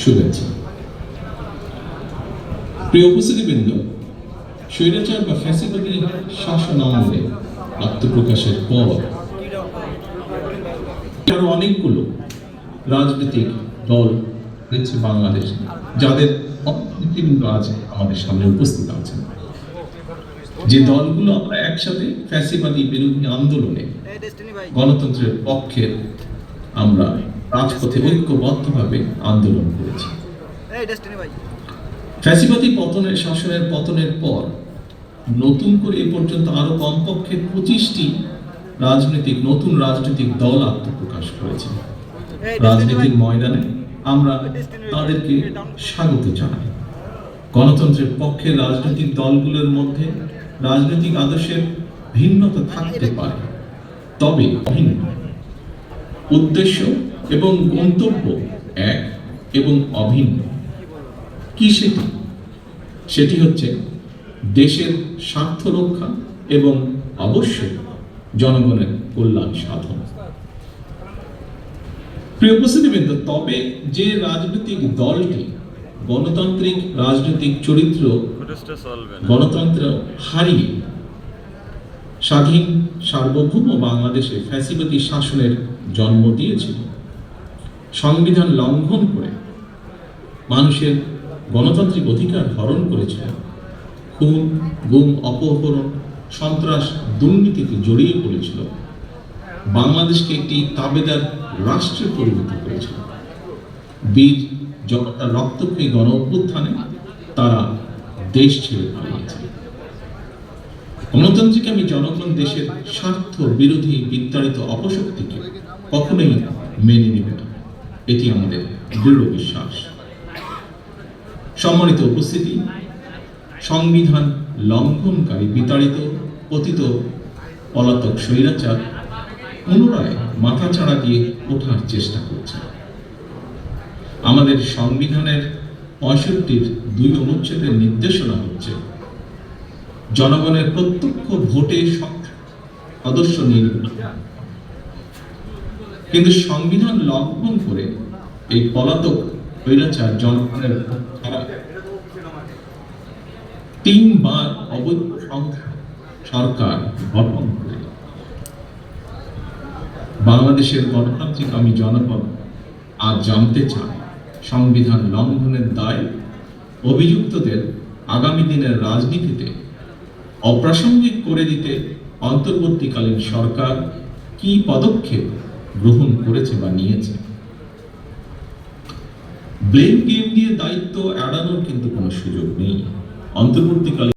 শুভেচ্ছা। প্রিয় উপস্থিতিবৃন্দ, স্বৈরাচার বা ফ্যাসিবাদী শাসন আমলে আত্মপ্রকাশের পর আরো অনেকগুলো রাজনৈতিক দল রয়েছে বাংলাদেশে, যাদের অনেকগুলো আজ আমাদের সামনে উপস্থিত আছেন। যে দলগুলো আমরা একসাথে ফ্যাসিবাদী বিরোধী আন্দোলনে গণতন্ত্রের পক্ষে আমরা রাজপথে ঐক্যবদ্ধভাবে আন্দোলন করেছি। ফ্যাসিবাদী শাসনের পতনের পর নতুন করে এ পর্যন্ত আরো কমপক্ষে 25টি নতুন রাজনৈতিক দল আত্মপ্রকাশ করেছে। রাজনীতির ময়দানে আমরা তাদেরকে স্বাগত জানাই। গণতন্ত্রের পক্ষে রাজনৈতিক দলগুলোর মধ্যে রাজনৈতিক আদর্শের ভিন্নতা থাকতে পারে, তবে ভিন্ন উদ্দেশ্য এবং গন্তব্য এক এবং অভিন্ন। কি সেটি হচ্ছে দেশের স্বার্থ রক্ষা এবং অবশ্যই জনগণের কল্যাণ সাধন। প্রিয় উপস্থিতিবৃন্দ, তবে যে রাজনৈতিক দলটি গণতান্ত্রিক রাজনৈতিক চরিত্র গণতন্ত্র হারিয়ে স্বাধীন সার্বভৌম বাংলাদেশে ফ্যাসিবাদী শাসনের জন্ম দিয়েছিল, সংবিধান লঙ্ঘন করে মানুষের গণতান্ত্রিক অধিকার হরণ করেছিল, খুন গুম অপহরণ সন্ত্রাস দুর্নীতিতে জড়িয়ে পড়েছিল, বাংলাদেশকে একটি তাবেদার রাষ্ট্রে পরিণত করেছিল, বীর জনতার রক্তক্ষয়ী গণ অভ্যুত্থানে তারা দেশ ছেড়ে পালিয়েছে। গণতান্ত্রিকামী জনগণ দেশের স্বার্থ বিরোধী বিস্তারিত অপশক্তিকে কখনোই মেনে নেবে না, এটি আমাদের দৃঢ় বিশ্বাস। সম্মানিত উপস্থিতি, সংবিধান লঙ্ঘনকারী বিতাড়িত পতিত পলাতক স্বৈরাচার পুনরায় মাথাচাড়া দিয়ে ওঠার চেষ্টা করছে। আমাদের সংবিধানের 65-র 2 অনুচ্ছেদের নির্দেশনা হচ্ছে জনগণের প্রত্যক্ষ ভোটে সদস্য নির্বাচন। কিন্তু সংবিধান লঙ্ঘন করে এই পলাতক স্বৈরাচার জনগণের 3বার অবৈধ সরকার গঠন করে বাংলাদেশের গণতান্ত্রিক আমি জনগণ আজ জানতে চাই, সংবিধান লঙ্ঘনের দায় অভিযুক্তদের আগামী দিনের রাজনীতিতে অপ্রাসঙ্গিক করে দিতে অন্তর্বর্তীকালীন সরকার কি পদক্ষেপ গ্রহণ করেছে বা নিয়েছে। ব্লেম গেম দিয়ে দায়িত্ব এড়ানোর কিন্তু কোনো সুযোগ নেই। অন্তর্বর্তীকালীন